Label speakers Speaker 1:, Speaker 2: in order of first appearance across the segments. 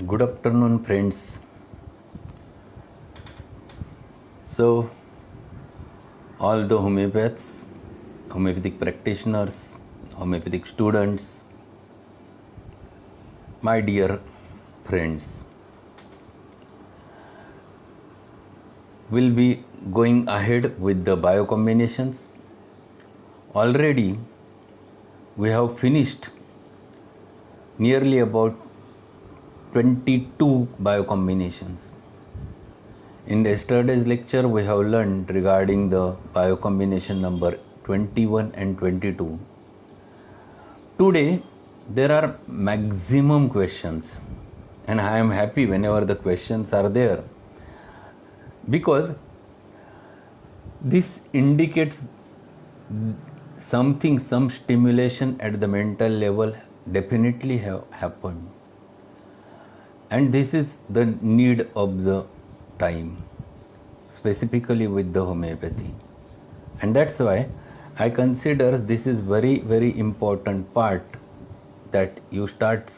Speaker 1: Good afternoon, friends. So, all the homeopaths, homeopathic practitioners, homeopathic students, my dear friends, will be going ahead with the biocombinations. Already, we have finished nearly about 22 biocombinations. In yesterday's lecture, we have learned regarding the biocombination number 21 and 22. Today, there are maximum questions, and I am happy whenever the questions are there, because this indicates something, some stimulation at the mental level definitely have happened. And this is the need of the time, specifically with the homeopathy. And that's why I consider this is very, very important part, that you start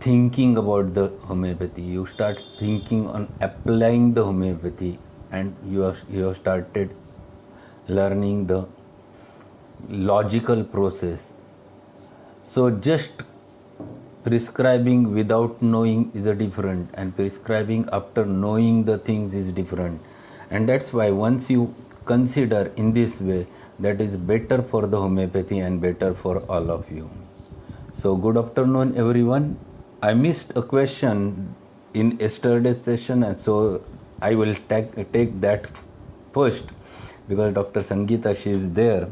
Speaker 1: thinking about the homeopathy, you start thinking on applying the homeopathy, and you have started learning the logical process. So just prescribing without knowing is a different, and prescribing after knowing the things is different. And that's why once you consider in this way, that is better for the homeopathy and better for all of you. So good afternoon, everyone. I missed a question in yesterday's session, and so I will take that first, because Dr. Sangeeta, she is there,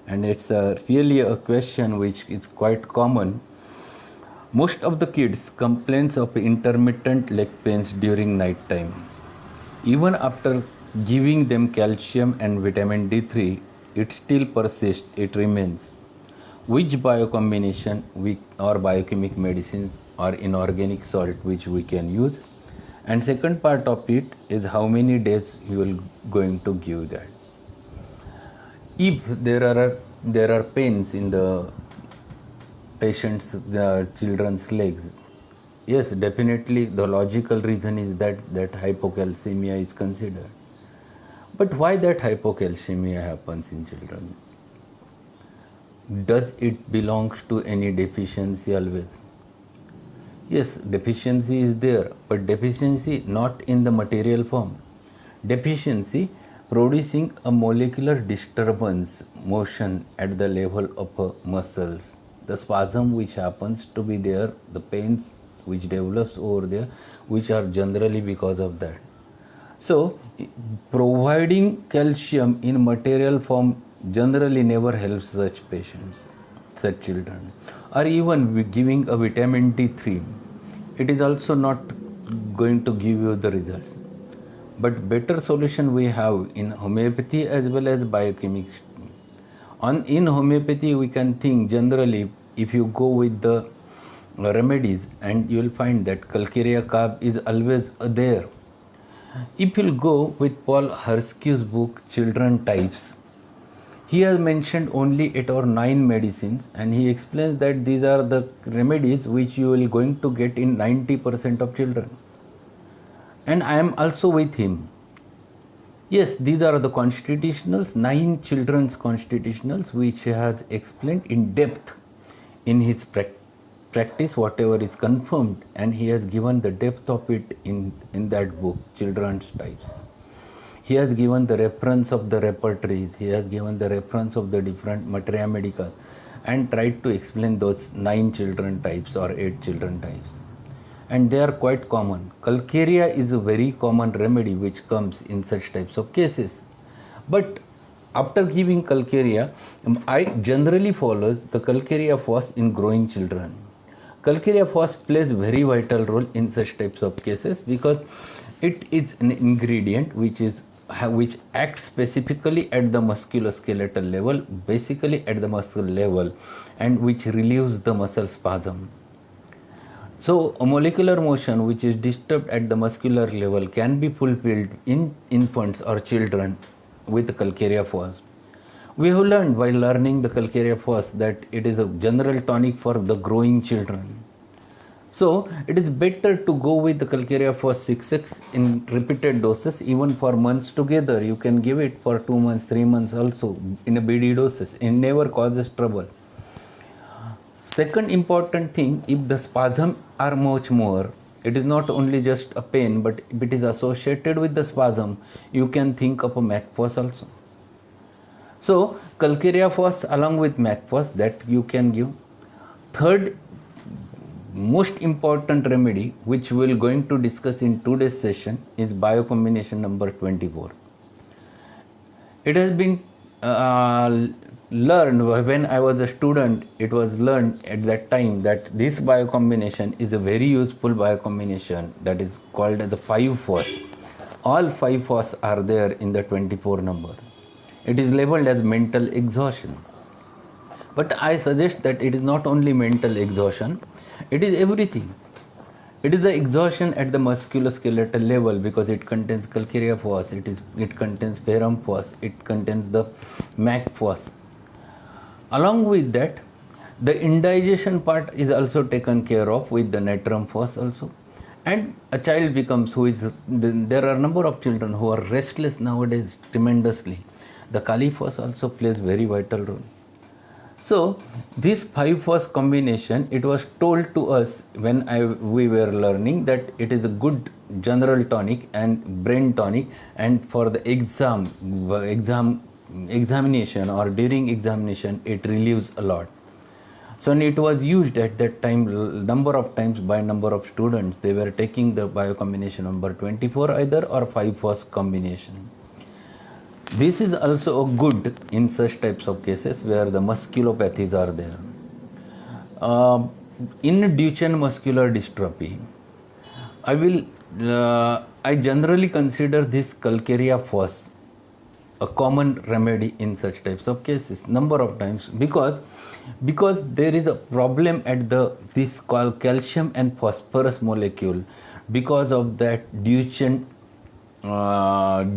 Speaker 1: and it's really a question which is quite common. Most of the kids complains of intermittent leg pains during night time. Even after giving them calcium and vitamin D3, it still persists, it remains. Which biocombination or biochemic medicine or inorganic salt which we can use? And second part of it is how many days you will going to give that. If there are pains in the patient's children's legs, yes, definitely the logical reason is that hypocalcemia is considered. But why that hypocalcemia happens in children? Does it belongs to any deficiency always? Yes, deficiency is there, but deficiency not in the material form. Deficiency producing a molecular disturbance, motion at the level of muscles. The spasm which happens to be there, the pains which develops over there, which are generally because of that. So, providing calcium in material form generally never helps such patients, such children. Or even giving a vitamin D3, it is also not going to give you the results. But better solution we have in homeopathy as well as biochemistry. In homeopathy, we can think generally, if you go with the remedies, and you will find that Calcarea carb is always there. If you go with Paul Herskew's book, Children Types, he has mentioned only 8 or 9 medicines, and he explains that these are the remedies which you will going to get in 90% of children. And I am also with him. Yes, these are the constitutionals, 9 children's constitutionals, which he has explained in depth in his practice, whatever is confirmed, and he has given the depth of it in that book, Children's Types. He has given the reference of the repertories, he has given the reference of the different materia medica, and tried to explain those 9 children types or 8 children types. And they are quite common. Calcarea is a very common remedy which comes in such types of cases. But after giving Calcarea, I generally follows the Calcarea phos in growing children. Calcarea phos plays very vital role in such types of cases, because it is an ingredient which acts specifically at the musculoskeletal level, basically at the muscle level, and which relieves the muscle spasm. So a molecular motion which is disturbed at the muscular level can be fulfilled in infants or children with Calcarea phos. We have learned while learning the Calcarea phos that it is a general tonic for the growing children. So it is better to go with the Calcarea Fos 6x in repeated doses, even for months together. You can give it for 2 months, 3 months also in a BD doses. It never causes trouble. Second important thing, if the spasm are much more, it is not only just a pain, but if it is associated with the spasm, you can think of a MAC-Fos also. So Calcarea Fos along with MAC-Fos, that you can give. Third most important remedy, which we will going to discuss in today's session, is biocombination number 24. It has been learned when I was a student. It was learned at that time that this biocombination is a very useful biocombination, that is called as the 5-Fos. All 5-Fos are there in the 24 number. It is labeled as mental exhaustion. But I suggest that it is not only mental exhaustion, it is everything. It is the exhaustion at the musculoskeletal level, because it contains Calcarea Fos, it contains Ferrum Fos, it contains the MAC-Fos. Along with that, the indigestion part is also taken care of with the Natrum Fos also. And a child becomes there are a number of children who are restless nowadays tremendously. The Kali Fos also plays very vital role. So this 5-Fos combination, it was told to us when we were learning that it is a good general tonic and brain tonic, and for the examination or during examination it relieves a lot. So it was used at that time number of times by number of students. They were taking the biocombination number 24 either or 5-Fos combination. This is also good in such types of cases where the musculopathies are there. In Duchenne muscular dystrophy, I generally consider this Calcarea Fos a common remedy in such types of cases number of times, because there is a problem at this called calcium and phosphorus molecule, because of that Duchenne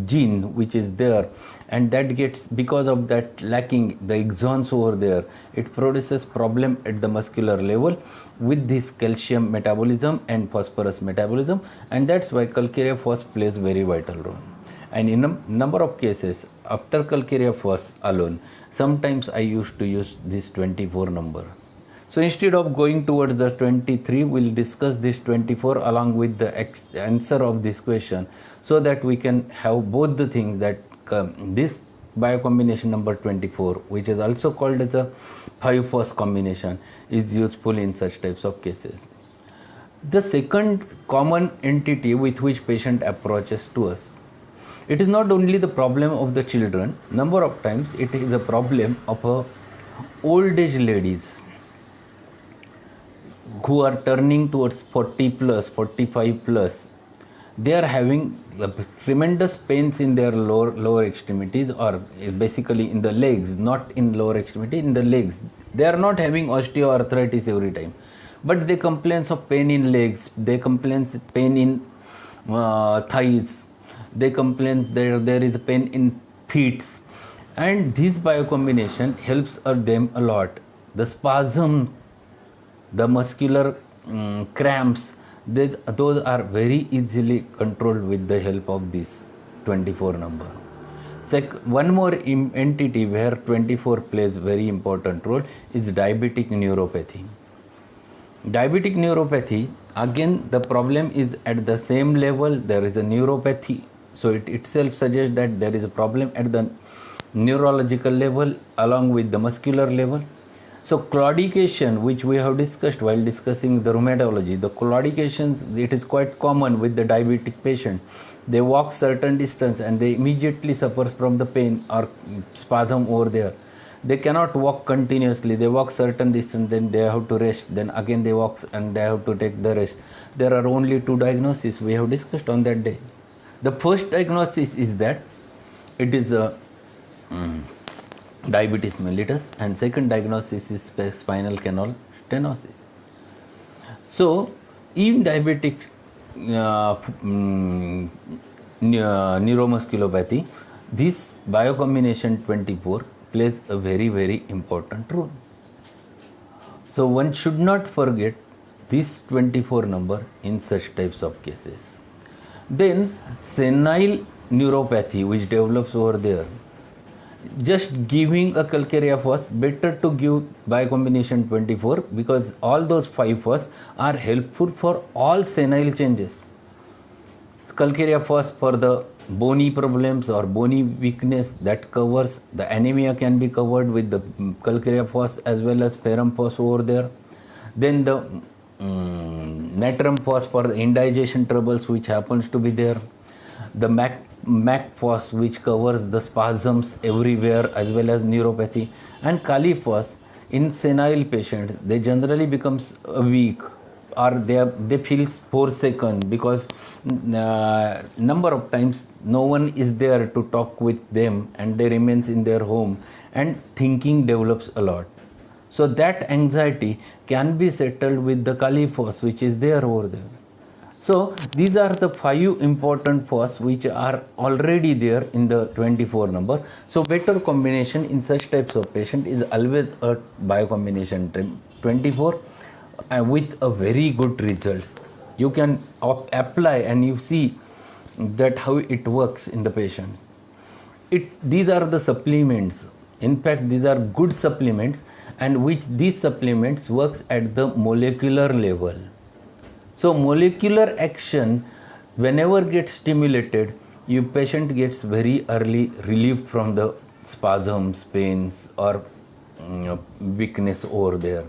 Speaker 1: gene which is there, and that gets, because of that lacking the exons over there, it produces problem at the muscular level with this calcium metabolism and phosphorus metabolism, and that's why Calcarea Fos plays very vital role. And in a number of cases after Calcarea Fos alone, sometimes I used to use this 24 number. So instead of going towards the 23, we'll discuss this 24 along with the answer of this question, so that we can have both the things, that this biocombination number 24, which is also called as a 5-Fos combination, is useful in such types of cases. The second common entity with which patient approaches to us, it is not only the problem of the children, number of times it is a problem of old age ladies who are turning towards 40 plus, 45 plus. They are having tremendous pains in their lower extremities, or basically in the legs, not in lower extremity, in the legs. They are not having osteoarthritis every time, but they complain of pain in legs, they complain pain in thighs, they complain there is pain in feet, and this biocombination helps them a lot. The spasm, the muscular cramps, those are very easily controlled with the help of this 24 number. One more entity where 24 plays very important role is diabetic neuropathy. Diabetic neuropathy, again the problem is at the same level, there is a neuropathy, so it itself suggests that there is a problem at the neurological level along with the muscular level. So claudication, which we have discussed while discussing the rheumatology, the claudications, it is quite common with the diabetic patient. They walk certain distance and they immediately suffer from the pain or spasm over there. They cannot walk continuously. They walk certain distance, then they have to rest, then again they walk and they have to take the rest. There are only two diagnoses we have discussed on that day. The first diagnosis is that it is a diabetes mellitus, and second diagnosis is spinal canal stenosis. So in diabetic neuromusculopathy, this biocombination 24 plays a very, very important role. So one should not forget this 24 number in such types of cases. Then senile neuropathy which develops over there, just giving a calcarea phos, better to give biocombination 24 because all those 5 phos are helpful for all senile changes. Calcarea phos for the bony problems or bony weakness, that covers the anemia, can be covered with the calcarea phos as well as ferrum phos over there. Then the natrum phos for the indigestion troubles which happens to be there. The MAC phos which covers the spasms everywhere as well as neuropathy, and Kali phos in senile patients, they generally becomes weak or they feel forsaken because number of times no one is there to talk with them and they remains in their home and thinking develops a lot. So that anxiety can be settled with the Kali phos which is there over there. So these are the 5 important phos which are already there in the 24 number. So better combination in such types of patient is always a biocombination 24 with a very good results. You can apply and you see that how it works in the patient. These are the supplements. In fact, these are good supplements, and which these supplements works at the molecular level. So molecular action whenever gets stimulated, your patient gets very early relief from the spasms, pains or weakness over there.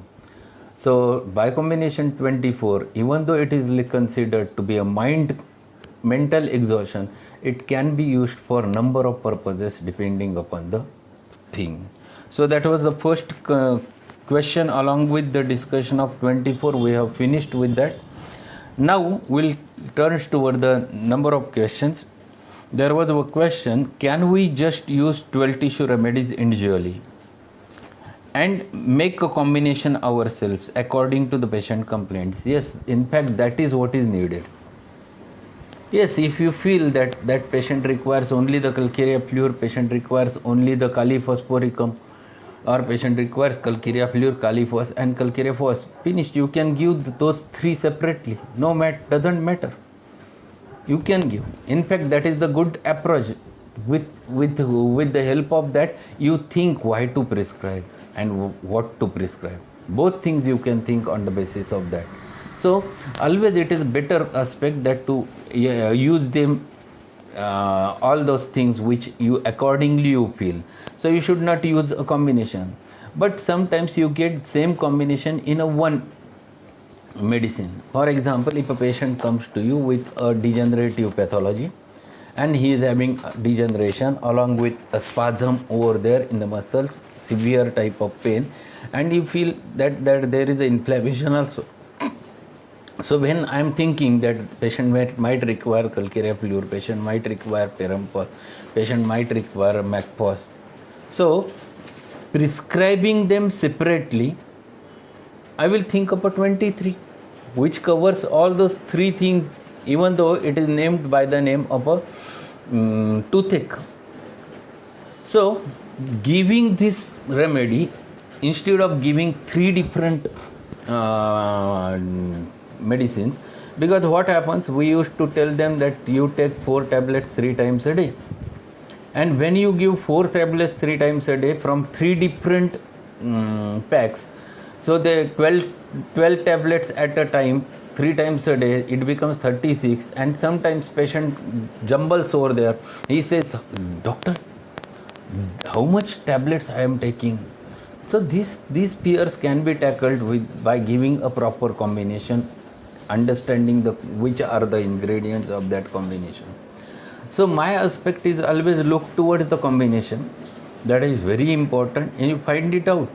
Speaker 1: So biocombination 24, even though it is considered to be a mental exhaustion, it can be used for number of purposes depending upon the thing. So that was the first question. Along with the discussion of 24, we have finished with that. Now we'll turn toward the number of questions. There was a question, can we just use 12 tissue remedies individually and make a combination ourselves according to the patient complaints? Yes, in fact that is what is needed. Yes, if you feel that that patient requires only the calcarea fluor, patient requires only the Kali phosphoricum, or patient requires calcarea fluor, Kali phos and calcarea phos, finished. You can give those 3 separately. Doesn't matter. You can give. In fact, that is the good approach. With the help of that, you think why to prescribe and what to prescribe. Both things you can think on the basis of that. So always it is better aspect that to use them all those things which you accordingly you feel. So you should not use a combination, but sometimes you get same combination in a one medicine. For example, if a patient comes to you with a degenerative pathology and he is having degeneration along with a spasm over there in the muscles, severe type of pain, and you feel that there is an inflammation also. So when I am thinking that patient might require calcarea fluor, patient might require ferrum phos, patient might require MAC phos. So prescribing them separately, I will think about 23, which covers all those 3 things, even though it is named by the name of a toothache. So giving this remedy, instead of giving 3 different medicines, because what happens, we used to tell them that you take 4 tablets 3 times a day, and when you give 4 tablets 3 times a day from 3 different packs, so the 12 tablets at a time 3 times a day, it becomes 36, and sometimes patient jumbles over there. He says, doctor, how much tablets I am taking? So these fears can be tackled by giving a proper combination, understanding which are the ingredients of that combination. So my aspect is always look towards the combination. That is very important, and you find it out.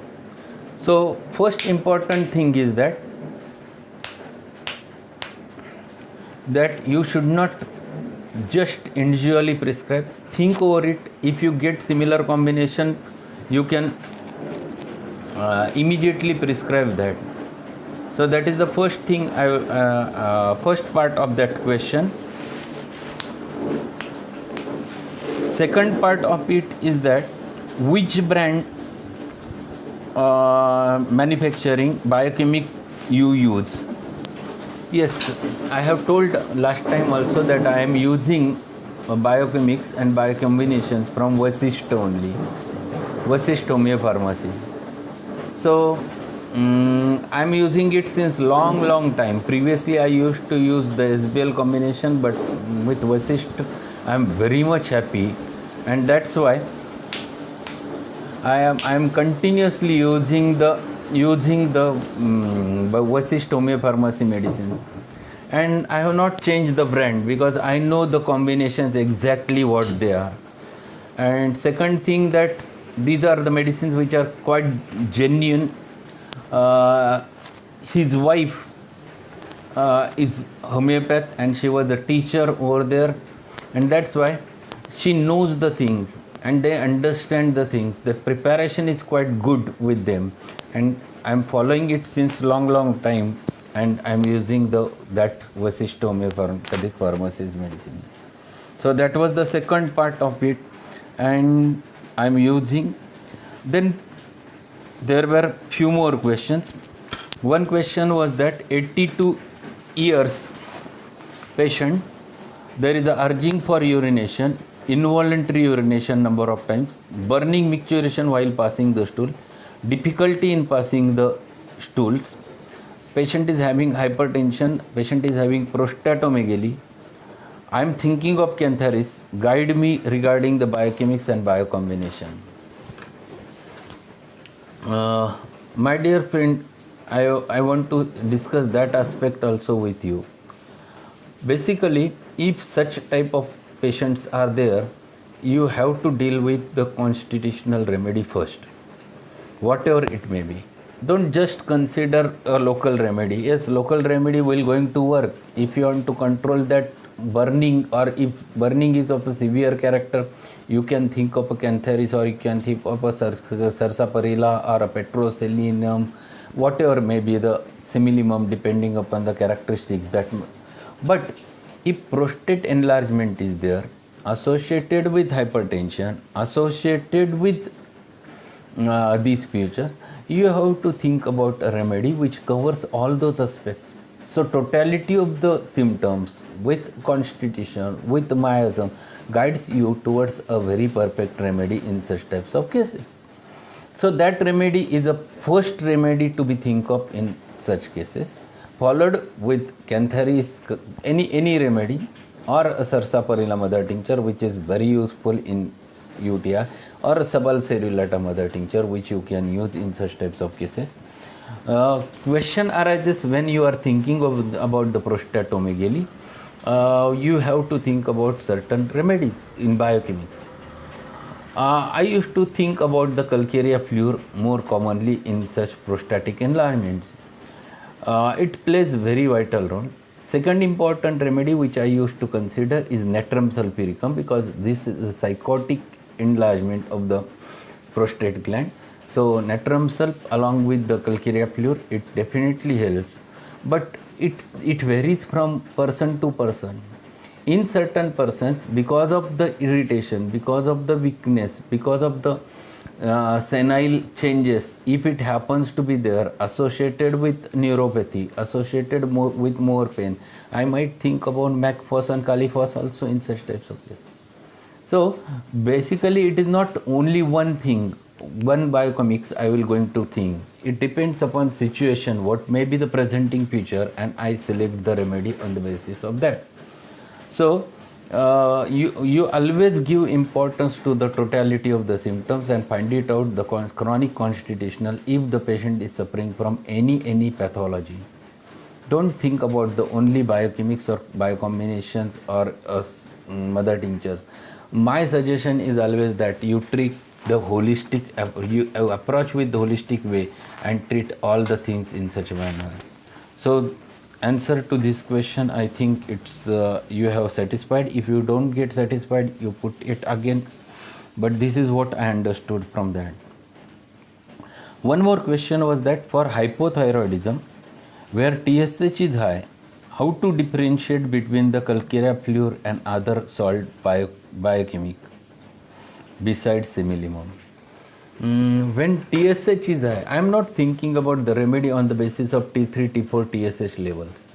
Speaker 1: So first important thing is that you should not just individually prescribe. Think over it. If you get similar combination, you can immediately prescribe that. So that is the first thing, first part of that question. Second part of it is that which brand manufacturing biochemic you use. Yes, I have told last time also that I am using biochemics and biocombinations from Vasisht only, Vasisht Homeo Pharmacy. So I'm using it since long time. Previously I used to use the SBL combination, but with Vasisht I'm very much happy, and that's why I am continuously using the Vasisht Homeo Pharmacy medicines, and I have not changed the brand because I know the combinations exactly what they are. And second thing, that these are the medicines which are quite genuine. His wife is homeopath and she was a teacher over there, and that's why she knows the things and they understand the things. The preparation is quite good with them, and I'm following it since long time, and I'm using that Vasisht Homeopathic Pharmacy's medicine. So that was the second part of it, and I'm using. Then there were few more questions. One question was that 82 years patient, there is a urging for urination, involuntary urination number of times, burning micturition while passing the stool, difficulty in passing the stools, patient is having hypertension, patient is having prostatomegaly, I am thinking of Cantharis, guide me regarding the biochemics and biocombination. My dear friend, I want to discuss that aspect also with you. Basically, if such type of patients are there, you have to deal with the constitutional remedy first, whatever it may be. Don't just consider a local remedy. Yes, local remedy will going to work if you want to control that burning, or if burning is of a severe character, you can think of a Cantharis, or you can think of a Sarsaparilla or a Petroselinum, whatever may be the Similimum, depending upon the characteristics. But if prostate enlargement is there, associated with hypertension, associated with these features, you have to think about a remedy which covers all those aspects. So totality of the symptoms with constitution, with miasm, guides you towards a very perfect remedy in such types of cases. So that remedy is a first remedy to be think of in such cases, followed with Cantharis, any remedy, or a Sarsaparilla mother tincture, which is very useful in UTI, or a Sabal cerulata mother tincture, which you can use in such types of cases. Question arises when you are thinking about the prostatomegaly. You have to think about certain remedies in biochemics. I used to think about the Calcarea fluor more commonly in such prostatic enlargements. It plays very vital role. Second important remedy which I used to consider is Natrum sulfuricum, because this is a psychotic enlargement of the prostate gland. So Natrum sulf along with the Calcarea fluor, it definitely helps, but it varies from person to person. In certain persons, because of the irritation, because of the weakness, because of the senile changes, if it happens to be there, associated with neuropathy, associated with more pain, I might think about Macphos and Califos also in such types of cases. So basically it is not only one thing, one biochemics I will going to think. It depends upon situation, what may be the presenting feature, and I select the remedy on the basis of that. So you always give importance to the totality of the symptoms and find it out the chronic constitutional if the patient is suffering from any pathology. Don't think about the only biochemics or biocombinations or mother tinctures. My suggestion is always that you treat the holistic, you approach with the holistic way and treat all the things in such a manner. So answer to this question, I think it's you have satisfied. If you don't get satisfied, you put it again, but this is what I understood from that. One more question was that for hypothyroidism, where TSH is high, how to differentiate between the Calcarea fluor and other salt biochemic besides Similimum? When TSH is high, I am not thinking about the remedy on the basis of T3, T4, TSH levels.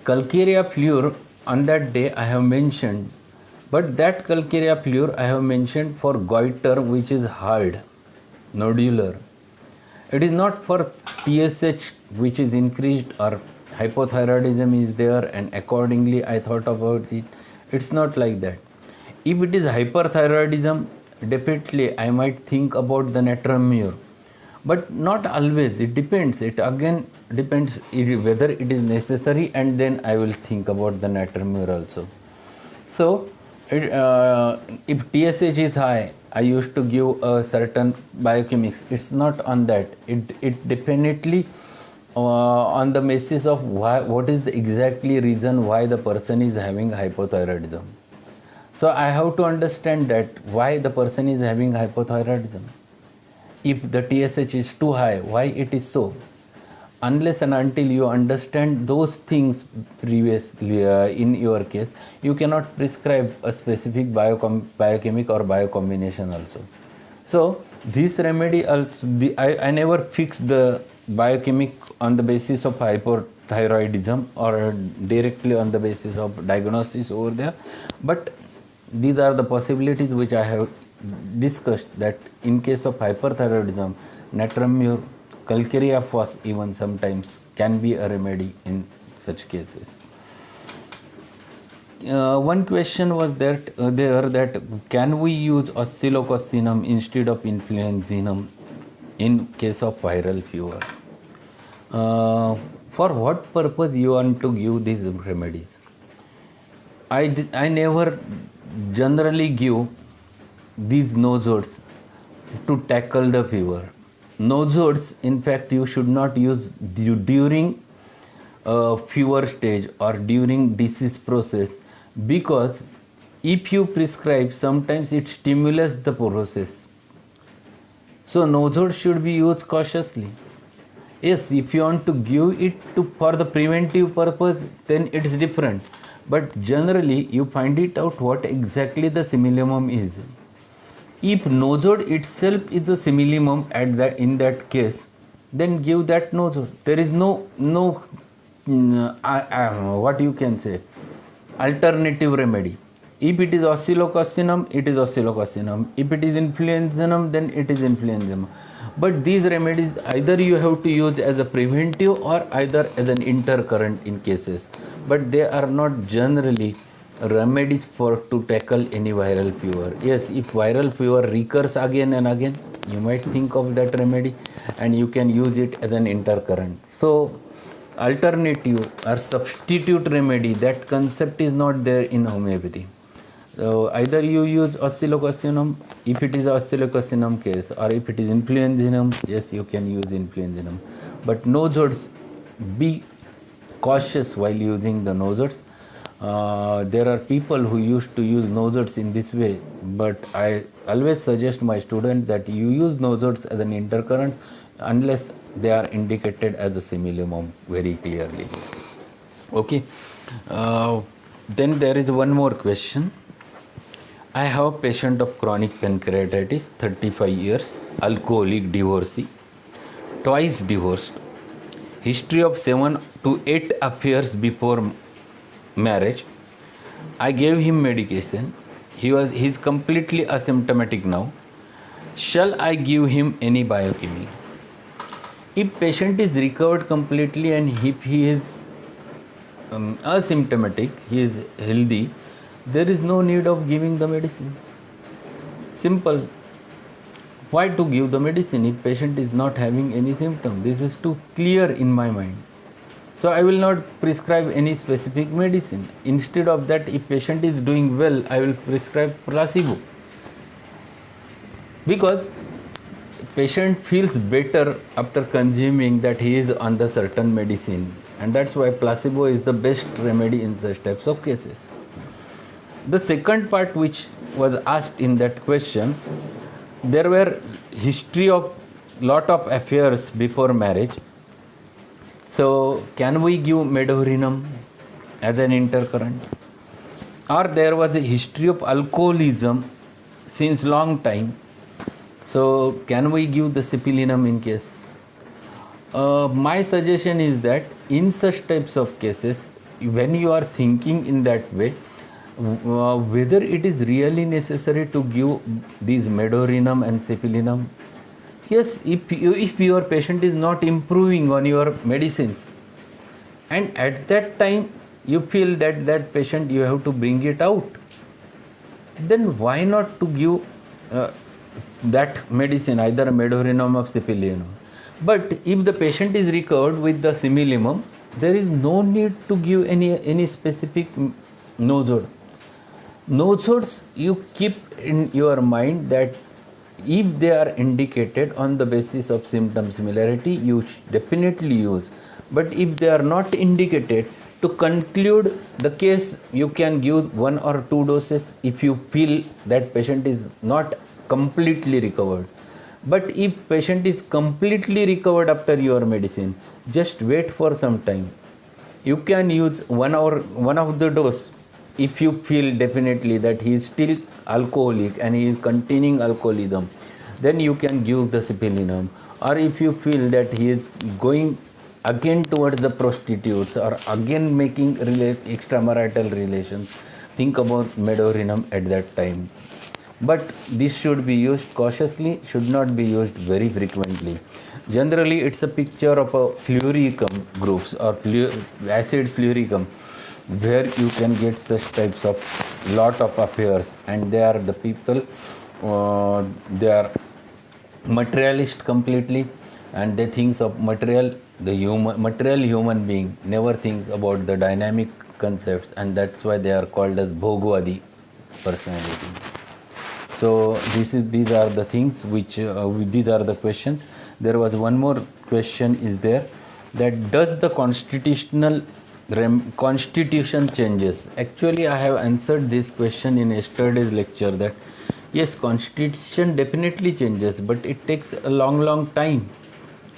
Speaker 1: calcarea fluor on that day I have mentioned, but that calcarea fluor I have mentioned for goiter which is hard, nodular. It is not for PSH which is increased or hypothyroidism is there and accordingly I thought about it. It's not like that. If it is hyperthyroidism, definitely I might think about the natrum mur. But not always, it depends. It again depends whether it is necessary, and then I will think about the natrum mur also. So, if TSH is high, I used to give a certain biochemics. It's not on that. It definitely on the basis of what is the exactly reason why the person is having hypothyroidism. So I have to understand that why the person is having hypothyroidism. If the TSH is too high, why it is so? Unless and until you understand those things previously in your case, you cannot prescribe a specific biochemic or biocombination also. So this remedy also, I never fix the biochemic on the basis of hypothyroidism or directly on the basis of diagnosis over there, but these are the possibilities which I have discussed, that in case of hyperthyroidism, natrum mur, calcarea phos even sometimes can be a remedy in such cases. One question was that can we use oscillococcinum instead of influenzinum in case of viral fever? For what purpose you want to give these remedies? I never generally give these nosodes to tackle the fever. Nosodes, in fact, you should not use during fever stage or during disease process, because if you prescribe, sometimes it stimulates the process. So nosodes should be used cautiously. Yes, if you want to give it for the preventive purpose, then it is different. But generally, you find it out what exactly the similimum is. If nosode itself is a similimum in that case, then give that nosode. There is no what you can say, alternative remedy. If it is oscillococcinum, it is oscillococcinum. If it is influenzinum, then it is influenzinum. But these remedies either you have to use as a preventive or either as an intercurrent in cases. But they are not generally remedies to tackle any viral fever. Yes, if viral fever recurs again and again, you might think of that remedy and you can use it as an intercurrent. So alternative or substitute remedy, that concept is not there in homeopathy. So either you use oscillococcinum if it is oscillococcinum case, or if it is influenzinum, yes, you can use influenzinum. But nosodes, be cautious while using the nosodes. There are people who used to use nosodes in this way, but I always suggest my students that you use nosodes as an intercurrent unless they are indicated as a similimum very clearly. Okay. Then there is one more question. I have a patient of chronic pancreatitis, 35 years, alcoholic, divorcee, twice divorced, history of 7 to 8 affairs before marriage. I gave him medication. He is completely asymptomatic now. Shall I give him any biochemical? If patient is recovered completely and if he is asymptomatic, he is healthy, there is no need of giving the medicine. Simple. Why to give the medicine if patient is not having any symptom? This is too clear in my mind. So I will not prescribe any specific medicine. Instead of that, if patient is doing well, I will prescribe placebo. Because patient feels better after consuming that he is on the certain medicine. And that's why placebo is the best remedy in such types of cases. The second part which was asked in that question, there were history of lot of affairs before marriage. So can we give medorinum as an intercurrent? Or there was a history of alcoholism since long time. So can we give the cipilinum in case? My suggestion is that in such types of cases, when you are thinking in that way, whether it is really necessary to give these medorinum and cipilinum. Yes, if your patient is not improving on your medicines, and at that time you feel that that patient you have to bring it out, then why not to give that medicine, either medorinum or cipilinum. But if the patient is recovered with the similimum, there is no need to give any specific nosode. Nosodes you keep in your mind that if they are indicated on the basis of symptom similarity, you definitely use. But if they are not indicated, to conclude the case, you can give 1 or 2 doses if you feel that patient is not completely recovered. But if patient is completely recovered after your medicine, just wait for some time. You can use one of the dose if you feel definitely that he is still alcoholic and he is continuing alcoholism. Then you can give the cipilinum. Or if you feel that he is going again towards the prostitutes or again making extramarital relations, think about medorinum at that time. But this should be used cautiously, should not be used very frequently. Generally, it's a picture of a fluoricum groups or acid fluoricum, where you can get such types of lot of affairs, and they are the people, they are materialist completely, and they think of material. The material human being never thinks about the dynamic concepts, and that's why they are called as Bhogwadi personality. So these are the things which these are the questions. There was one more question is there, that does the constitution changes? Actually, I have answered this question in yesterday's lecture that yes, constitution definitely changes, but it takes a long time.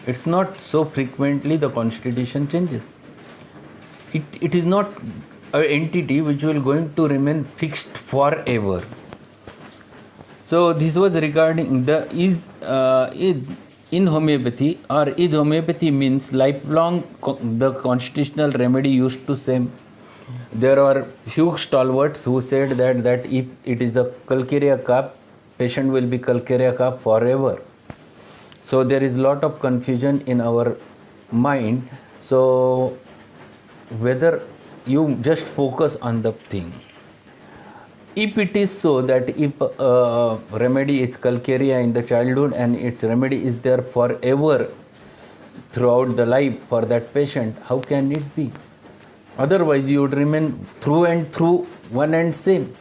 Speaker 1: It's not so frequently the constitution changes. It is not an entity which will going to remain fixed forever. So this was regarding the in homeopathy, or is homeopathy means lifelong the constitutional remedy used to same. There are few stalwarts who said that if it is the Calcarea cup, patient will be Calcarea cup forever. So there is lot of confusion in our mind. So whether you just focus on the thing. If it is so that if remedy is Calcarea in the childhood and its remedy is there forever throughout the life for that patient, how can it be? Otherwise you would remain through and through one and same.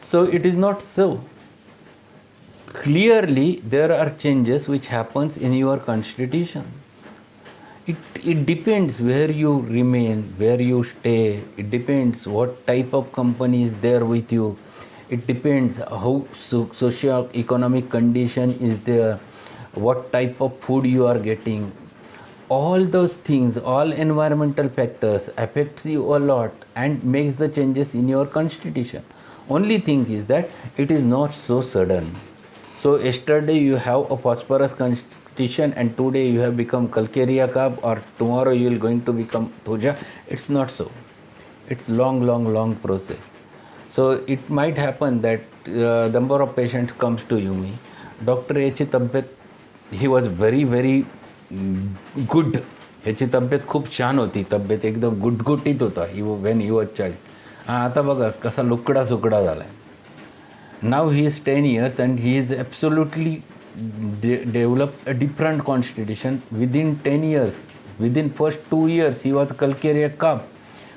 Speaker 1: So it is not so. Clearly there are changes which happens in your constitution. It depends where you remain, where you stay. It depends what type of company is there with you. It depends how socio-economic condition is there, what type of food you are getting. All those things, all environmental factors affects you a lot and makes the changes in your constitution. Only thing is that it is not so sudden. So yesterday you have a phosphorus constitution and today you have become Calcarea cup, or tomorrow you will going to become Thuja. It's not so. It's long process. So it might happen that the number of patients comes to you, me. Dr. याची तब्येत, he was very good. याची तब्येत खूप छान होती, तब्येत एकदम गुटगुटीत होता when he was child. आता बघा कसा लुकडा सुकडा झालाय. Now he is 10 years and he is absolutely developed a different constitution within 10 years. Within first 2 years he was Calcarea cup,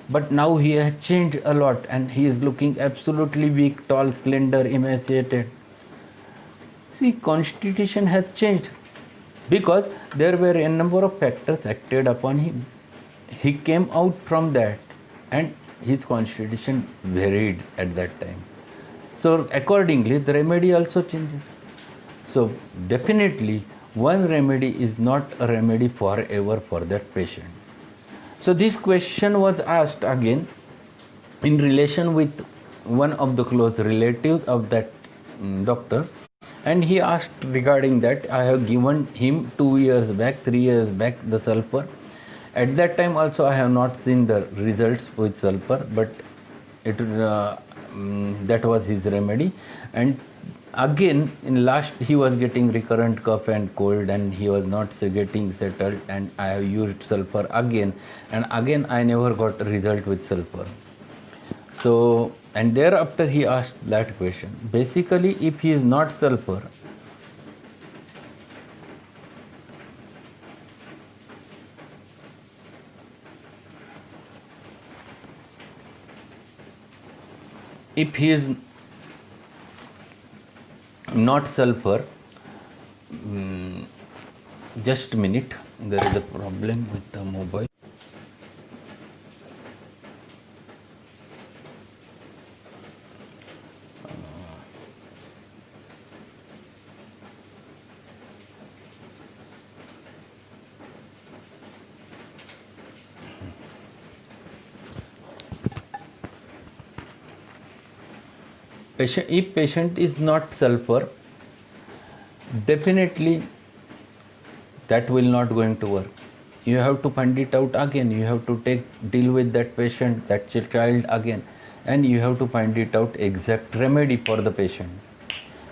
Speaker 1: but now he has changed a lot and he is looking absolutely weak, tall, slender, emaciated. See, constitution has changed because there were a number of factors acted upon him. He came out from that and his constitution varied at that time. So accordingly the remedy also changes. So definitely one remedy is not a remedy forever for that patient. So this question was asked again in relation with one of the close relatives of that doctor, and he asked regarding that. I have given him 2 years back, 3 years back the sulfur, At that time also I have not seen the results with sulfur, but that was his remedy. And again in last he was getting recurrent cough and cold, and he was not getting settled, and I have used sulfur again, and again I never got a result with sulfur. So, and thereafter he asked that question. Basically, if he is not sulfur, if he is not sulfur, just a minute, there is a problem with the mobile. If patient is not sulfur, definitely that will not going to work. You have to find it out again. You have to deal with that patient, that child again, and you have to find it out exact remedy for the patient.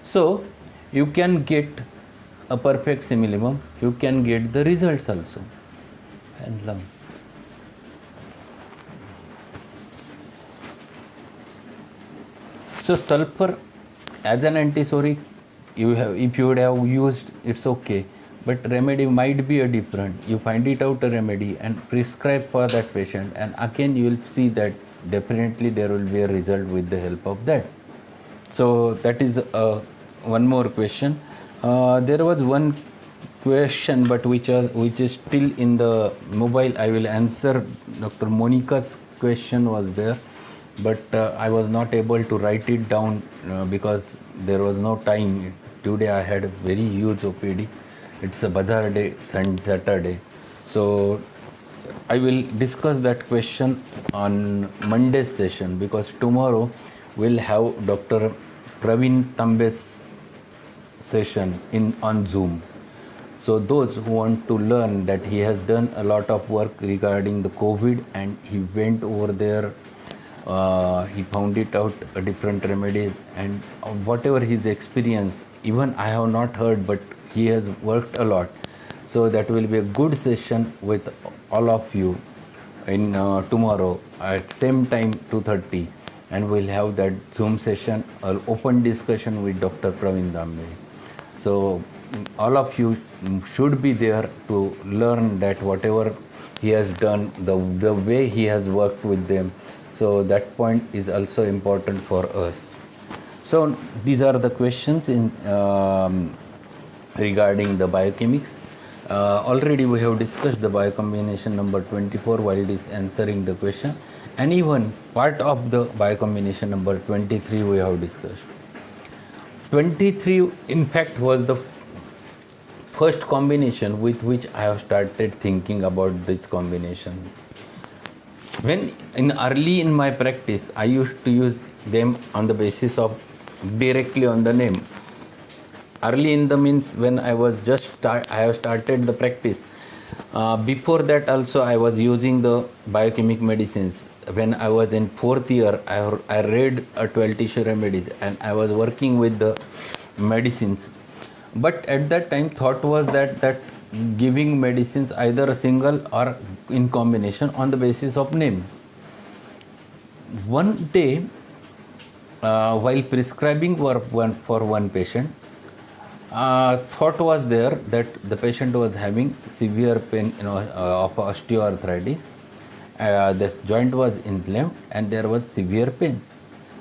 Speaker 1: So you can get a perfect simillimum. You can get the results also. And lung. So sulfur as an antisoric, if you would have used, it's okay, but remedy might be a different. You find it out a remedy and prescribe for that patient, and again you will see that definitely there will be a result with the help of that. So that is one more question. There was one question, but which is still in the mobile. I will answer. Dr. Monica's question was there, but I was not able to write it down because there was no time. Today I had a very huge OPD. It's a bazaar day, Saturday. So I will discuss that question on Monday's session, because tomorrow we'll have Dr. Praveen Tambe's session on Zoom. So those who want to learn that, he has done a lot of work regarding the COVID, and he went over there. He found it out different remedies, and whatever his experience, even I have not heard, but he has worked a lot. So that will be a good session with all of you in tomorrow at same time 2:30, and we'll have that Zoom session, open discussion with Dr. Praveen Dambe. So all of you should be there to learn that whatever he has done, the way he has worked with them. So that point is also important for us. So these are the questions in regarding the biochemics. Already we have discussed the biocombination number 24 while it is answering the question, and even part of the biocombination number 23 we have discussed. 23 in fact was the first combination with which I have started thinking about this combination. When early in my practice, I used to use them on the basis of directly on the name. Early in the means when I was I have started the practice. Before that also I was using the biochemic medicines. When I was in 4th year, I read 12 tissue remedies, and I was working with the medicines. But at that time thought was that giving medicines either single or in combination on the basis of name. One day, while prescribing for one patient, thought was there that the patient was having severe pain, of osteoarthritis. The joint was inflamed and there was severe pain.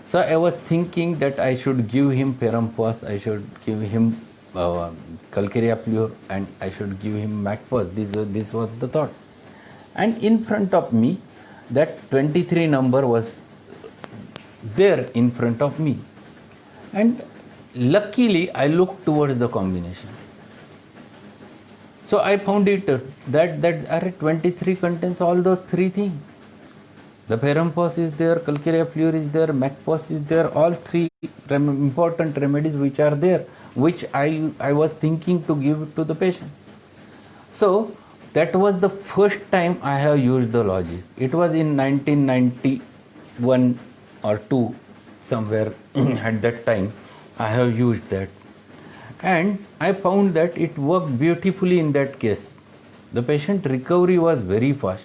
Speaker 1: So I was thinking that I should give him Ferrum-Phos, I should give him Calcarea Fluor, and I should give him Mac-Phos. This was the thought. And in front of me, that 23 number was there in front of me. And luckily, I looked towards the combination. So I found it that 23 contains all those three things. The Ferrum-Phos is there, Calcarea Fluor is there, Mac-Phos is there, all three important remedies which are there, which I was thinking to give to the patient. So That was the first time I have used the logic. It was in 1991 or 2, somewhere at that time I have used that. And I found that it worked beautifully in that case. The patient recovery was very fast.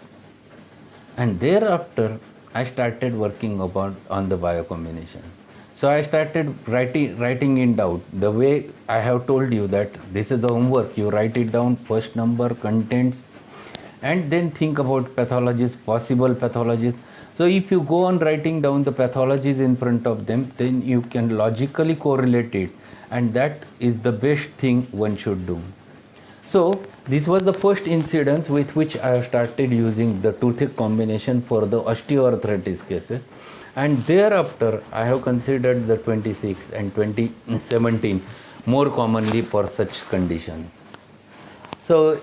Speaker 1: And thereafter, I started working on the biocombination. So I started writing in doubt. The way I have told you that this is the homework, you write it down, first number, contents, and then think about pathologies, possible pathologies. So if you go on writing down the pathologies in front of them, then you can logically correlate it, and that is the best thing one should do. So this was the first incidence with which I started using the toothache combination for the osteoarthritis cases, and thereafter I have considered the 26 and 2017 more commonly for such conditions. So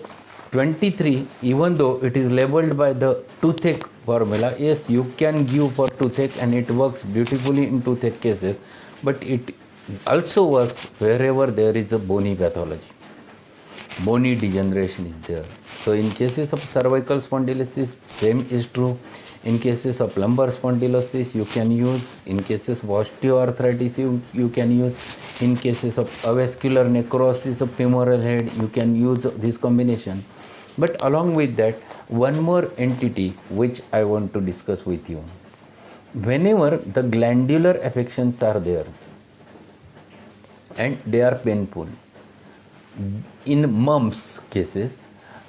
Speaker 1: 23, even though it is labeled by the toothache formula, yes, you can give for toothache and it works beautifully in toothache cases, but it also works wherever there is a bony pathology. Bony degeneration is there. So in cases of cervical spondylosis, same is true. In cases of lumbar spondylosis, you can use. In cases of osteoarthritis, you can use. In cases of avascular necrosis of femoral head, you can use this combination. But along with that, one more entity which I want to discuss with you. Whenever the glandular affections are there and they are painful, in mumps cases,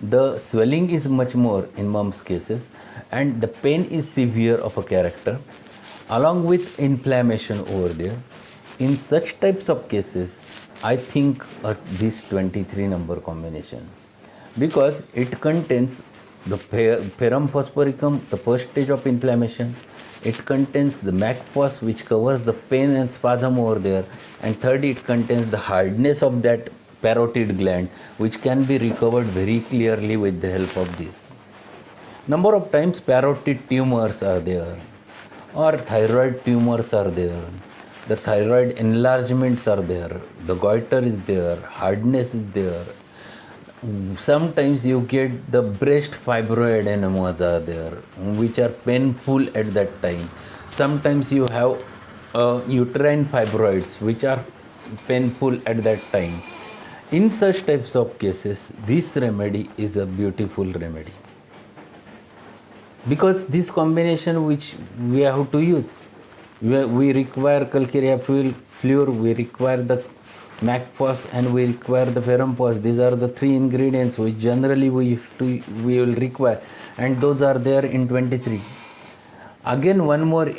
Speaker 1: the swelling is much more in mumps cases, and the pain is severe of a character, along with inflammation over there. In such types of cases, I think this 23 number combination, because it contains the ferrum phosphoricum, the first stage of inflammation. It contains the MAC-phos, which covers the pain and spasm over there, and third, it contains the hardness of that parotid gland, which can be recovered very clearly with the help of this. Number of times parotid tumors are there, or thyroid tumors are there, the thyroid enlargements are there, the goiter is there, hardness is there. Sometimes you get the breast fibroadenomas are there, which are painful at that time. Sometimes you have uterine fibroids, which are painful at that time. In such types of cases, this remedy is a beautiful remedy, because this combination which we have to use, we require calcarea fluor, we require the MAC-phos, and we require the ferrum phos. These are the three ingredients which generally we will require, and those are there in 23. Again, one more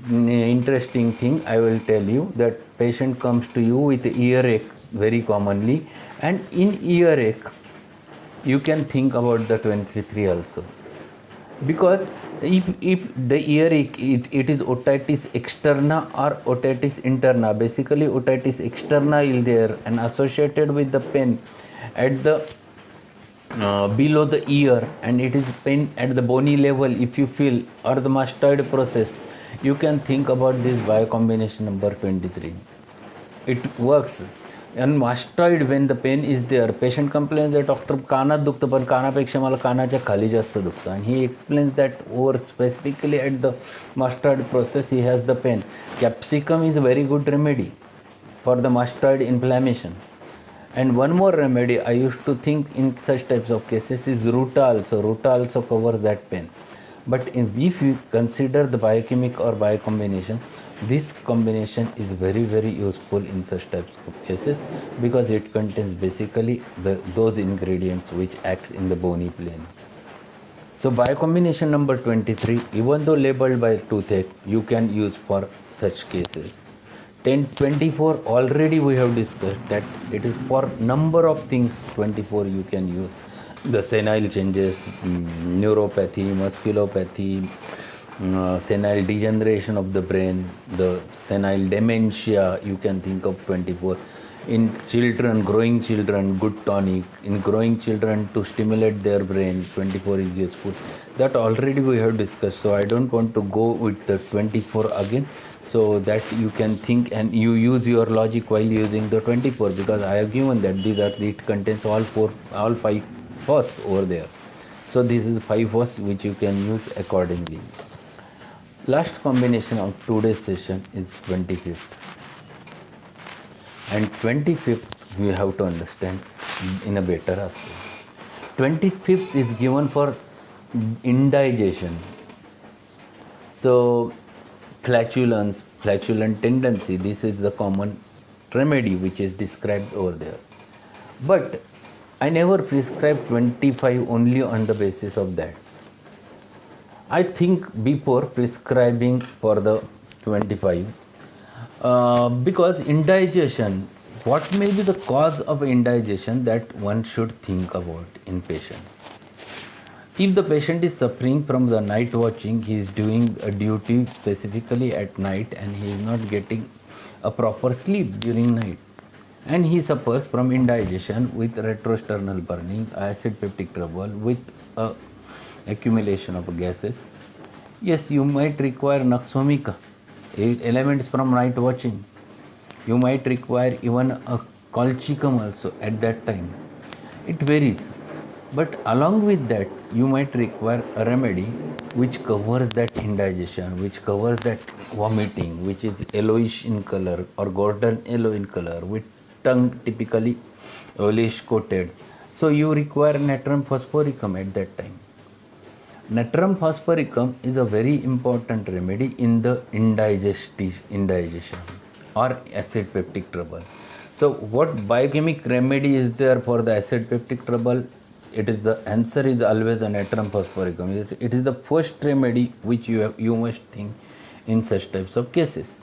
Speaker 1: interesting thing I will tell you, that patient comes to you with earache very commonly, and in earache you can think about the 23 also, because if the earache it is otitis externa or otitis interna, basically otitis externa is there and associated with the pain at the below the ear, and it is pain at the bony level if you feel, or the mastoid process, you can think about this biocombination number 23. It works. And mastoid, when the pain is there, patient complains that doctor कानात दुखतं पण कानापेक्षा मला कानाच्या खाली जास्त दुखतं, and he explains that over specifically at the mastoid process he has the pain. Capsicum is a very good remedy for the mastoid inflammation. And one more remedy I used to think in such types of cases is ruta also. Ruta also covers that pain. But if you consider the biochemic or biocombination, this combination is very, very useful in such types of cases, because it contains basically those ingredients which acts in the bony plane. So biocombination number 23, even though labeled by toothache, you can use for such cases. 24 already we have discussed that it is for number of things. 24 you can use the senile changes, neuropathy, musculopathy, senile degeneration of the brain, the senile dementia, you can think of 24. In children, growing children, good tonic. In growing children, to stimulate their brain, 24 is useful. That already we have discussed, so I don't want to go with the 24 again, so that you can think and you use your logic while using the 24, because I have given that it contains all 5 phos over there. So this is 5-phos which you can use accordingly. Last combination of today's session is 25th. And 25th we have to understand in a better aspect. 25th is given for indigestion. So flatulence, flatulent tendency, this is the common remedy which is described over there. But I never prescribe 25 only on the basis of that. I think before prescribing for the 25, because indigestion, what may be the cause of indigestion that one should think about in patients. If the patient is suffering from the night watching, he is doing a duty specifically at night and he is not getting a proper sleep during night, and he suffers from indigestion with retrosternal burning, acid peptic trouble, with accumulation of gases. Yes, you might require nux vomica, elements from night watching. You might require even a colchicum also at that time. It varies. But along with that, you might require a remedy which covers that indigestion, which covers that vomiting, which is yellowish in color or golden yellow in color, with tongue typically yellowish coated. So you require natrum phosphoricum at that time. Natrum phosphoricum is a very important remedy in the indigestion or acid peptic trouble. So what biochemic remedy is there for the acid peptic trouble? It is the answer is always a natrum phosphoricum. It is the first remedy which you must think in such types of cases.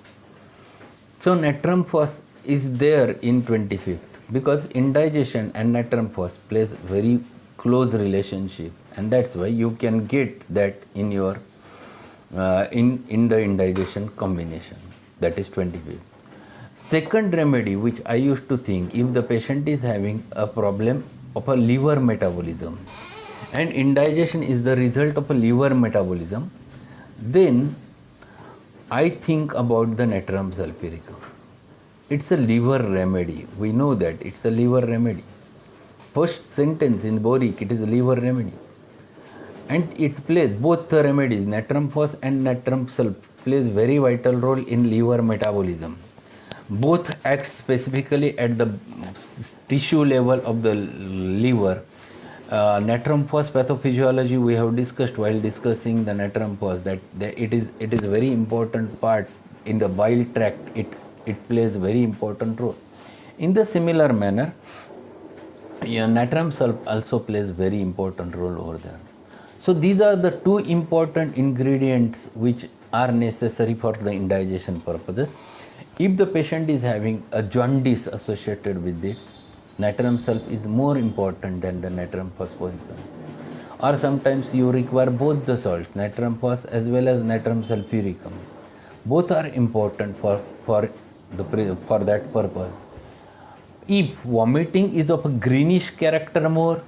Speaker 1: So natrum phos is there in 25th because indigestion and natrum phos plays very close relationship, and that's why you can get that in your in the indigestion combination, that is 25th. Second remedy which I used to think, if the patient is having a problem of a liver metabolism and indigestion is the result of a liver metabolism, then I think about the natrum sulfuricum. It's a liver remedy. We know that it's a liver remedy. First sentence in boric, it is a liver remedy. And it plays, both the remedies, natrum phos and natrum sulf, plays very vital role in liver metabolism. Both act specifically at the tissue level of the liver. Natrum phos pathophysiology we have discussed while discussing the natrum phos, that it is a very important part in the bile tract. It plays a very important role. In the similar manner, natrum sulf also plays very important role over there. So these are the two important ingredients which are necessary for the indigestion purposes. If the patient is having a jaundice associated with it, natrum sulf is more important than the natrum phosphoricum. Or sometimes you require both the salts, natrum phos as well as natrum sulfuricum. Both are important for that purpose. If vomiting is of a greenish character more,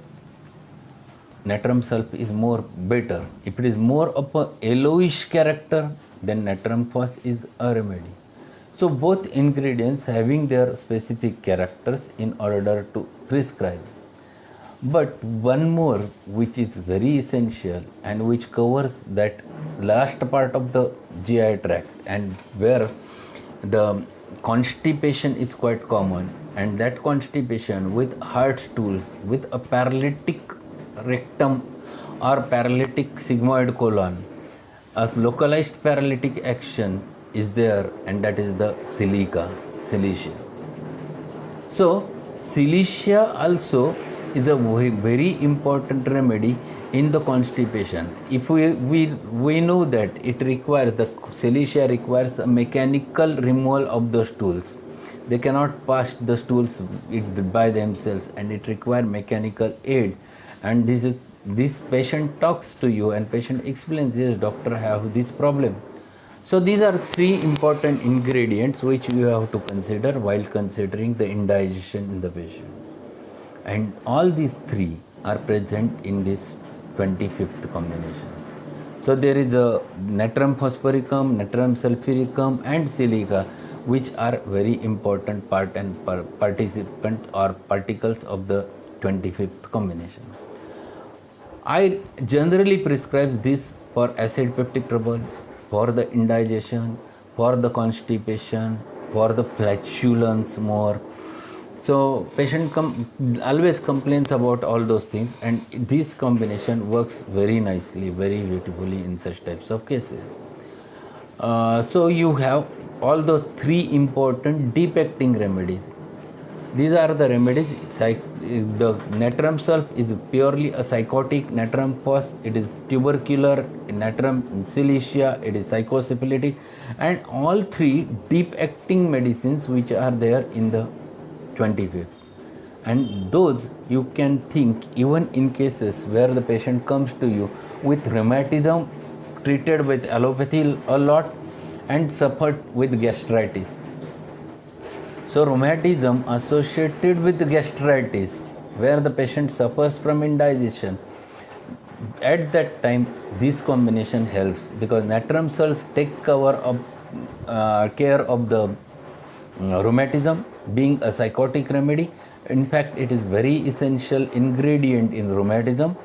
Speaker 1: natrum sulf is more better. If it is more of a yellowish character, then natrum phos is a remedy. So both ingredients having their specific characters in order to prescribe. But one more which is very essential and which covers that last part of the GI tract, and where the constipation is quite common, and that constipation with hard stools, with a paralytic rectum or paralytic sigmoid colon, a localized paralytic action is there, and that is the cilicia. So cilicia also is a very important remedy in the constipation. If we know that it requires, the cilicia requires a mechanical removal of the stools. They cannot pass the stools by themselves, and it requires mechanical aid. And this patient talks to you and patient explains, yes doctor, I have this problem. So these are three important ingredients which you have to consider while considering the indigestion in the patient. And all these three are present in this 25th combination. So there is a natrum phosphoricum, natrum sulfuricum and silica, which are very important part and participant or particles of the 25th combination. I generally prescribe this for acid peptic trouble, for the indigestion, for the constipation, for the flatulence more. So patient always complains about all those things, and this combination works very nicely, very beautifully in such types of cases. So you have all those three important deep acting remedies. These are the remedies. The natrum sulph is purely a psychotic. Natrum phos, it is tubercular. Natrum silicia, it is psychosyphilitic. And all three deep acting medicines which are there in the 25th. And those you can think even in cases where the patient comes to you with rheumatism, treated with allopathy a lot, and suffered with gastritis. So rheumatism associated with gastritis, where the patient suffers from indigestion, at that time this combination helps, because natrum sulph take care of the rheumatism, being a psychotic remedy. In fact, it is very essential ingredient in rheumatism.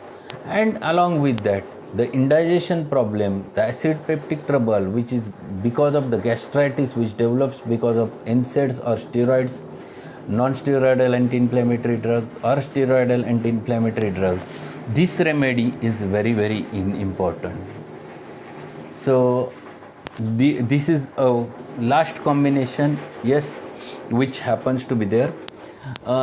Speaker 1: And along with that, the indigestion problem, the acid peptic trouble, which is because of the gastritis which develops because of NSAIDs or steroids, non-steroidal anti-inflammatory drugs or steroidal anti-inflammatory drugs, this remedy is very, very important. So this is a last combination, yes, which happens to be there.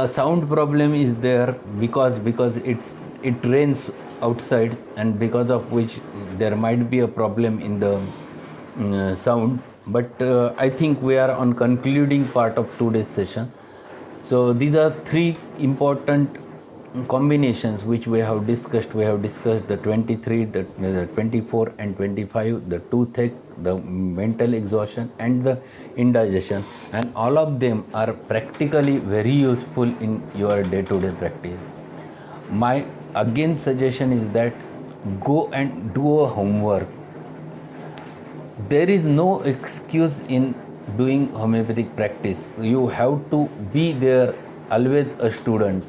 Speaker 1: Sound problem is there because it rains outside, and because of which there might be a problem in the sound. But I think we are on concluding part of today's session. So these are three important combinations which we have discussed. We have discussed the 23, the 24 and 25, the toothache, the mental exhaustion and the indigestion, and all of them are practically very useful in your day-to-day practice. My again suggestion is that go and do a homework. There is no excuse in doing homeopathic practice. You have to be there, always a student.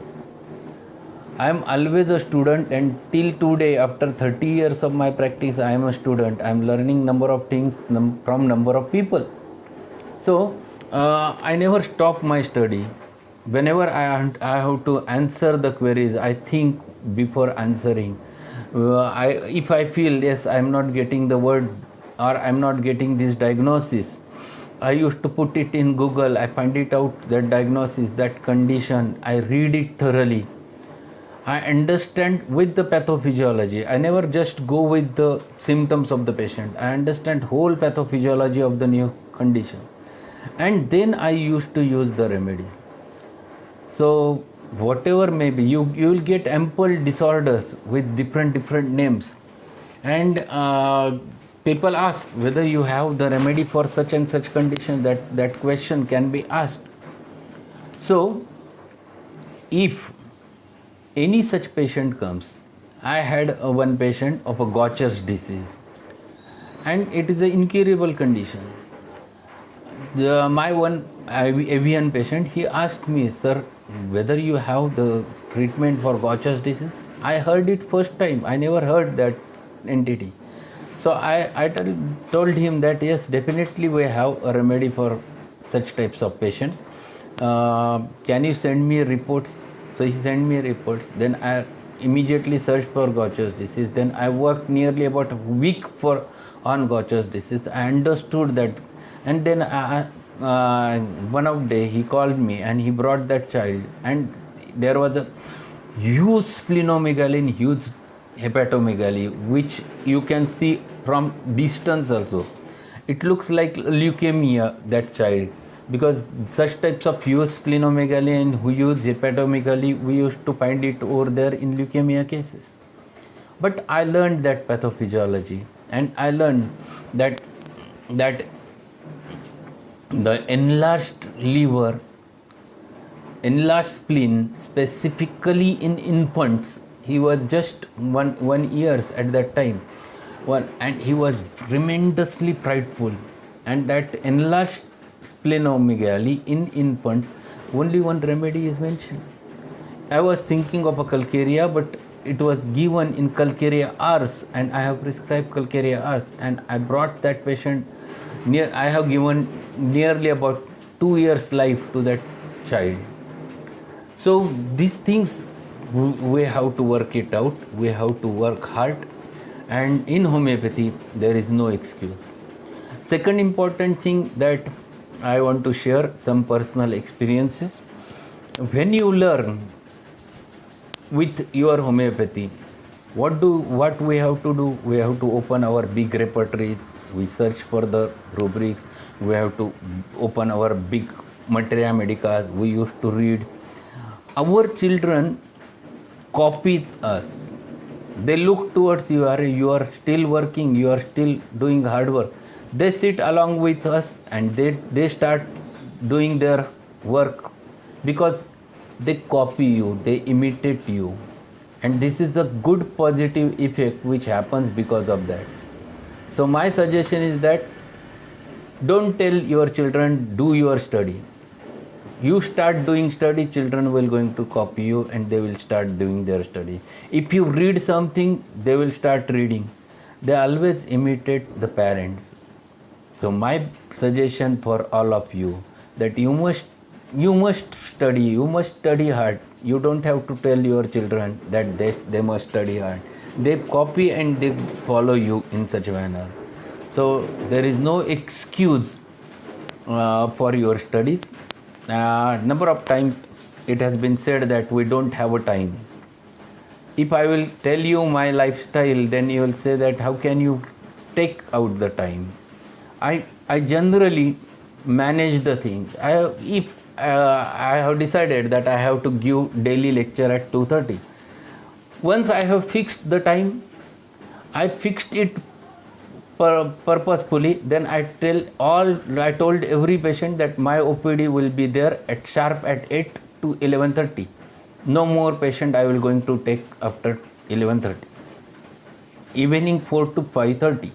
Speaker 1: I am always a student, and till today, after 30 years of my practice, I am a student. I am learning number of things from number of people. So I never stop my study. Whenever I have to answer the queries, I think before answering. If I feel yes, I am not getting the word, or I am not getting this diagnosis, I used to put it in Google. I find it out, that diagnosis, that condition. I read it thoroughly. I understand with the pathophysiology. I never just go with the symptoms of the patient. I understand whole pathophysiology of the new condition, and then I used to use the remedies. So whatever may be, you will get ample disorders with different names, and people ask whether you have the remedy for such and such condition. That question can be asked. So if any such patient comes, I had one patient of a Gaucher's disease, and it is an incurable condition. My one avian patient, he asked me, sir, whether you have the treatment for Gaucher's disease. I heard it first time. I never heard that entity. So I told him that yes, definitely we have a remedy for such types of patients. Can you send me reports? So he sent me reports. Then I immediately searched for Gaucher's disease. Then I worked nearly about a week on Gaucher's disease. I understood that, and then one of day he called me and he brought that child, and there was a huge splenomegaly and huge hepatomegaly, which you can see from distance also. It looks like leukemia, that child, because such types of huge splenomegaly and huge hepatomegaly, we used to find it over there in leukemia cases. But I learned that pathophysiology, and I learned that the enlarged liver, enlarged spleen, specifically in infants, he was just one years at that time, and he was tremendously prideful, and that enlarged splenomegaly in infants, only one remedy is mentioned. I was thinking of a calcarea, but it was given in Calcarea Ars, and I have prescribed Calcarea Ars, and I brought that patient I have given nearly about 2 years life to that child. So these things, we have to work it out, we have to work hard, and in homeopathy there is no excuse. Second important thing that I want to share some personal experiences. When you learn with your homeopathy, what we have to do? We have to open our big repertories, we search for the rubrics, we have to open our big materia medica we used to read. Our children copies us. They look towards you, you are still working, you are still doing hard work. They sit along with us and they start doing their work because they copy you, they imitate you. And this is a good positive effect which happens because of that. So my suggestion is that don't tell your children do your study. You start doing study, children will going to copy you and they will start doing their study. If you read something, they will start reading. They always imitate the parents. So my suggestion for all of you that you must study hard. You don't have to tell your children that they must study hard. They copy and they follow you in such a manner. So there is no excuse for your studies. Number of times it has been said that we don't have a time. If I will tell you my lifestyle, then you will say that how can you take out the time? I generally manage the things. If I have decided that I have to give daily lecture at 2:30. Once I have fixed the time, I fixed it purposefully. Then I told every patient that my OPD will be there at sharp at 8 to 11:30. No more patient I will going to take after 11:30. Evening 4 to 5:30.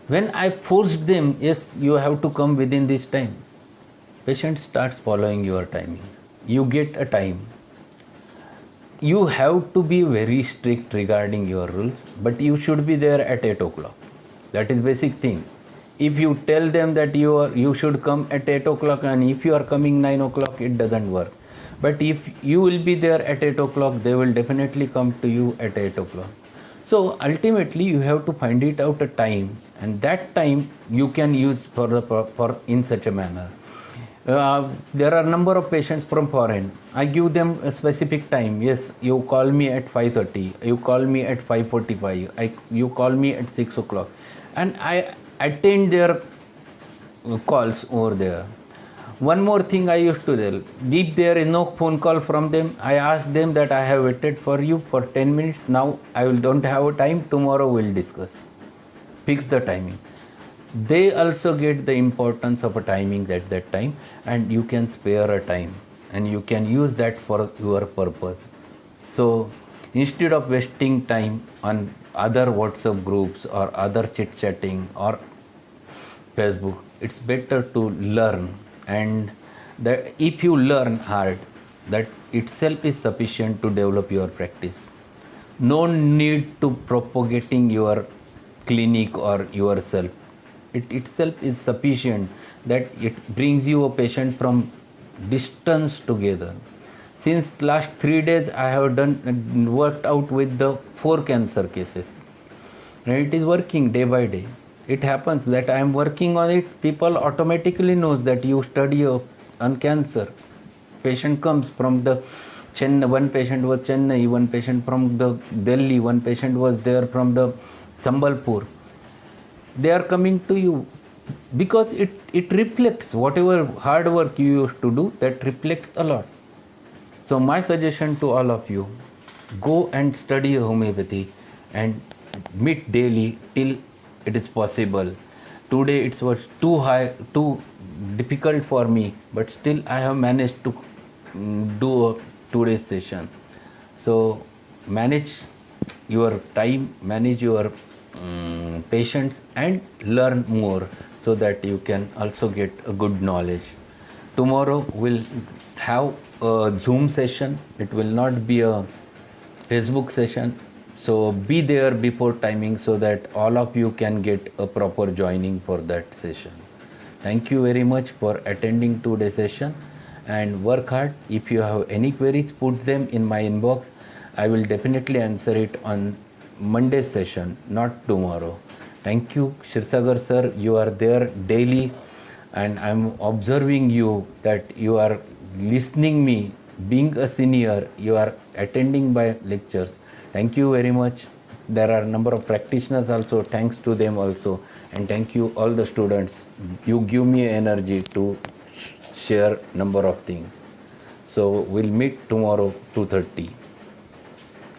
Speaker 1: When I forced them, yes, you have to come within this time. Patient starts following your timings. You get a time. You have to be very strict regarding your rules, but you should be there at 8 o'clock. That is basic thing. If you tell them that you should come at 8 o'clock and if you are coming 9 o'clock, it doesn't work. But if you will be there at 8 o'clock, they will definitely come to you at 8 o'clock. So ultimately you have to find it out a time, and that time you can use for in such a manner. There are a number of patients from foreign. I give them a specific time. Yes, you call me at 5:30. You call me at 5:45. You call me at 6 o'clock. And I attend their calls over there. One more thing I used to tell. If there is no phone call from them, I ask them that I have waited for you for 10 minutes. Now I don't have a time. Tomorrow we'll discuss. Fix the timing. They also get the importance of a timing at that time, and you can spare a time and you can use that for your purpose. So instead of wasting time on other WhatsApp groups or other chit chatting or Facebook, it's better to learn, and that if you learn hard, that itself is sufficient to develop your practice. No need to propagating your clinic or yourself. It itself is sufficient that it brings you a patient from distance together. Since last 3 days I have worked out with the 4 cancer cases, and it is working day by day. It happens that I am working on it. People automatically knows that you study on cancer. Patient comes from the Chennai. One patient was Chennai. One patient from the Delhi. One patient was there from the Sambalpur. They are coming to you because it reflects whatever hard work you used to do. That reflects a lot. So my suggestion to all of you, go and study homeopathy and meet daily till it is possible. Today it was too difficult for me, but still I have managed to do a 2 day session. So manage your time, manage your patience, and learn more so that you can also get a good knowledge. Tomorrow we'll have a Zoom session. It will not be a Facebook session. So be there before timing so that all of you can get a proper joining for that session. Thank you very much for attending today's session and work hard. If you have any queries, put them in my inbox. I will definitely answer it on Monday's session, not tomorrow. Thank you, Shirsagar sir. You are there daily and I'm observing you that you are listening me. Being a senior, you are attending my lectures. Thank you very much. There are a number of practitioners also. Thanks to them also. And thank you all the students. You give me energy to share number of things. So we'll meet tomorrow 2:30.